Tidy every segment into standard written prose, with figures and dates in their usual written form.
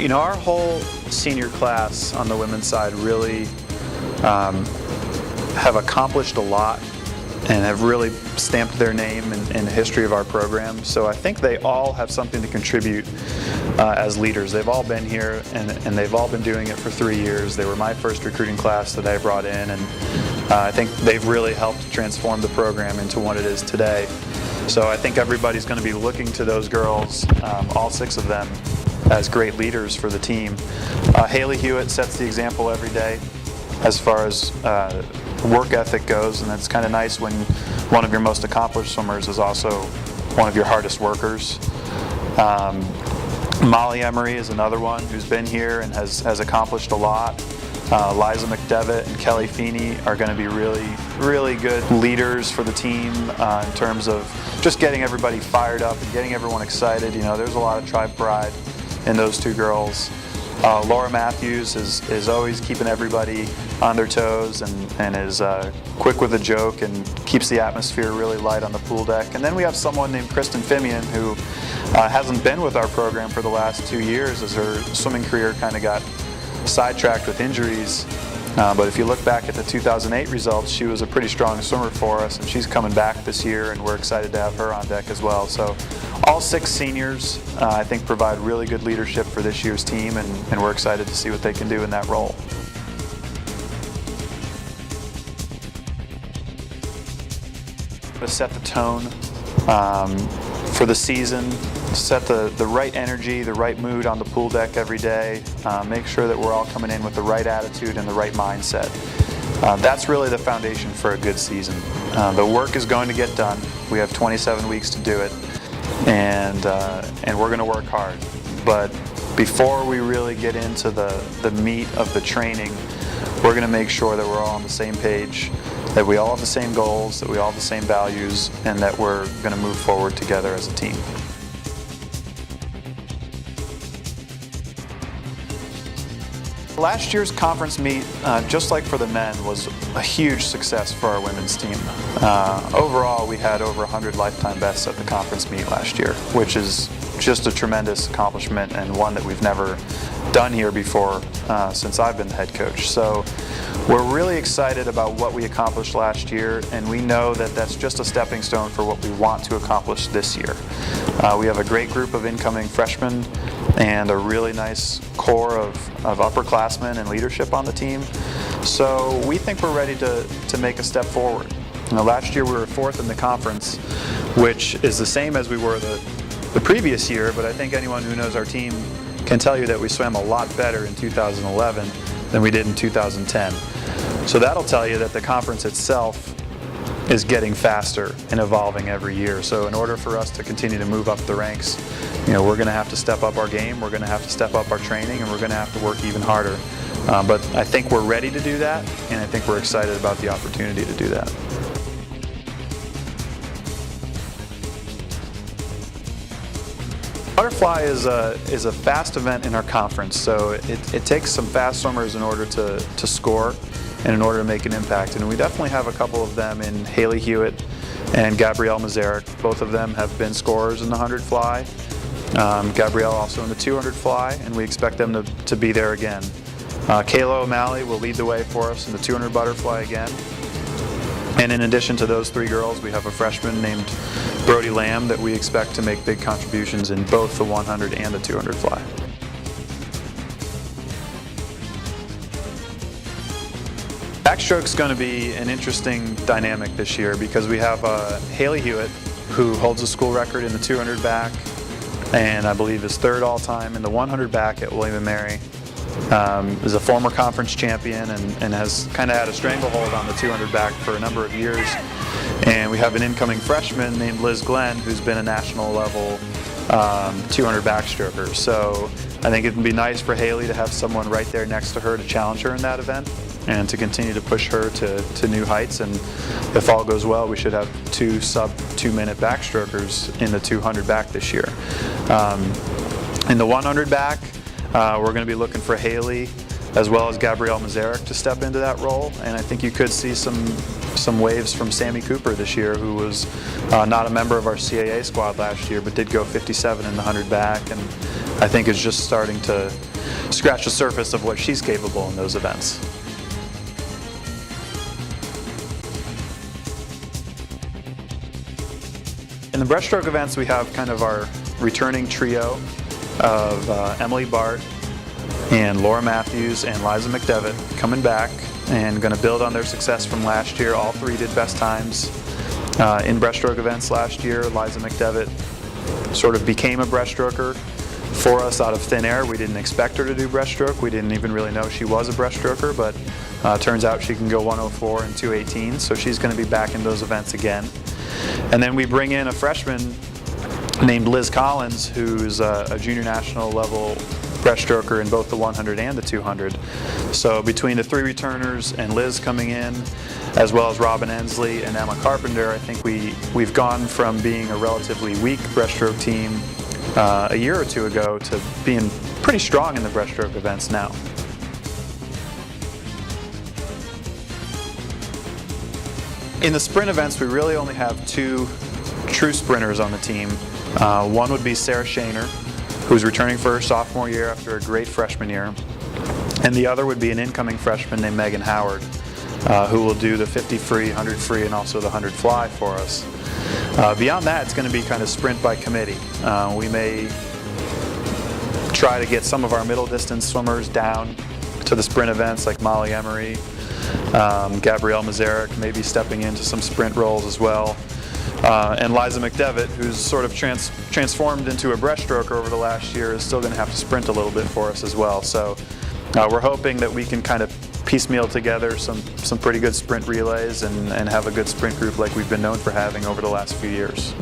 You know, our whole senior class on the women's side really have accomplished a lot and have really stamped their name in the history of our program. So I think they all have something to contribute as leaders. They've all been here and they've all been doing it for 3 years. They were my first recruiting class that I brought in, and I think they've really helped transform the program into what it is today. So I think everybody's going to be looking to those girls, all 6 of them, as great leaders for the team. Hailey Hewitt sets the example every day as far as work ethic goes, and it's kind of nice when one of your most accomplished swimmers is also one of your hardest workers. Molly Emery is another one who's been here and has accomplished a lot. Liza McDevitt and Kelly Feeney are going to be really good leaders for the team in terms of just getting everybody fired up and getting everyone excited. You know, there's a lot of tribe pride in those 2 girls. Laura Mathews is always keeping everybody on their toes and is quick with a joke and keeps the atmosphere really light on the pool deck. And then we have someone named Kristen Fimian who hasn't been with our program for the last 2 years as her swimming career kind of got sidetracked with injuries. But if you look back at the 2008 results, she was a pretty strong swimmer for us, and she's coming back this year, and we're excited to have her on deck as well. So all 6 seniors, I think, provide really good leadership for this year's team, and we're excited to see what they can do in that role. To set the tone for the season, set the right energy, the right mood on the pool deck every day, make sure that we're all coming in with the right attitude and the right mindset. That's really the foundation for a good season. The work is going to get done. We have 27 weeks to do it, and we're going to work hard. But before we really get into the meat of the training, we're going to make sure that we're all on the same page, that we all have the same goals, that we all have the same values, and that we're going to move forward together as a team. Last year's conference meet, just like for the men, was a huge success for our women's team. Overall, we had over 100 lifetime bests at the conference meet last year, which is just a tremendous accomplishment and one that we've never done here before since I've been the head coach. So we're really excited about what we accomplished last year, and we know that that's just a stepping stone for what we want to accomplish this year. We have a great group of incoming freshmen and a really nice core of upperclassmen and leadership on the team. So we think we're ready to make a step forward. You know, last year we were 4th in the conference, which is the same as we were the previous year, but I think anyone who knows our team can tell you that we swam a lot better in 2011 than we did in 2010. So that'll tell you that the conference itself is getting faster and evolving every year. So in order for us to continue to move up the ranks, you know, we're going to have to step up our game, we're going to have to step up our training, and we're going to have to work even harder. But I think we're ready to do that, and I think we're excited about the opportunity to do that. Butterfly is a fast event in our conference, so it takes some fast swimmers in order to score and in order to make an impact. And we definitely have a couple of them in Hailey Hewitt and Gabrielle Mizerak. Both of them have been scorers in the 100 fly. Gabrielle also in the 200 fly, and we expect them to be there again. Kayla O'Malley will lead the way for us in the 200 butterfly again. And in addition to those 3 girls, we have a freshman named Brody Lamb that we expect to make big contributions in both the 100 and the 200 fly. Backstroke's going to be an interesting dynamic this year because we have Hailey Hewitt, who holds a school record in the 200 back and I believe is 3rd all-time in the 100 back at William & Mary. Is a former conference champion and has kind of had a stranglehold on the 200 back for a number of years. And we have an incoming freshman named Liz Glenn who's been a national level 200 backstroker. So I think it would be nice for Hailey to have someone right there next to her to challenge her in that event and to continue to push her to new heights. And if all goes well, we should have 2 sub-2-minute backstrokers in the 200 back this year. In the 100 back, we're going to be looking for Hailey as well as Gabrielle Mizerak to step into that role, and I think you could see some waves from Sammie Cooper this year, who was not a member of our CAA squad last year but did go 57 in the 100 back, and I think is just starting to scratch the surface of what she's capable in those events. In the breaststroke events, we have kind of our returning trio of Emily Bart and Laura Mathews and Liza McDevitt coming back and going to build on their success from last year. All three did best times in breaststroke events last year. Liza McDevitt sort of became a breaststroker for us out of thin air. We didn't expect her to do breaststroke. We didn't even really know she was a breaststroker, but turns out she can go 104 and 218, so she's going to be back in those events again. And then we bring in a freshman named Liz Collins, who's a junior national level breaststroker in both the 100 and the 200. So between the three returners and Liz coming in, as well as Robin Ensley and Emma Carpenter, I think we've gone from being a relatively weak breaststroke team a year or two ago to being pretty strong in the breaststroke events now. In the sprint events, we really only have two true sprinters on the team. One would be Sara Shaner, who's returning for her sophomore year after a great freshman year. And the other would be an incoming freshman named Megan Howard, who will do the 50 free, 100 free, and also the 100 fly for us. Beyond that, it's going to be kind of sprint by committee. We may try to get some of our middle distance swimmers down to the sprint events, like Molly Emery, Gabrielle Mizerak maybe stepping into some sprint roles as well. And Liza McDevitt, who's sort of transformed into a breaststroker over the last year, is still going to have to sprint a little bit for us as well. So we're hoping that we can kind of piecemeal together some pretty good sprint relays and have a good sprint group like we've been known for having over the last few years.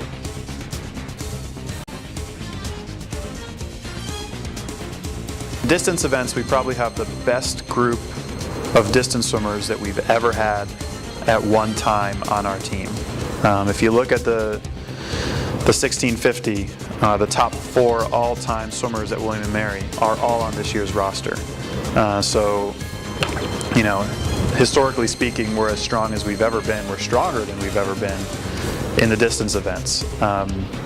Distance events, we probably have the best group of distance swimmers that we've ever had at one time on our team. If you look at the 1650, the top 4 all-time swimmers at William & Mary are all on this year's roster. So, you know, historically speaking, we're as strong as we've ever been. We're stronger than we've ever been in the distance events.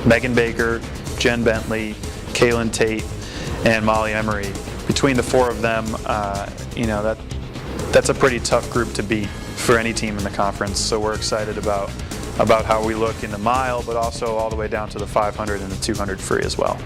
Meghan Baker, Jen Bentley, Caylyn Tate, and Molly Emery. Between the 4 of them, you know, that's a pretty tough group to beat for any team in the conference. So we're excited about how we look in the mile, but also all the way down to the 500 and the 200 free as well.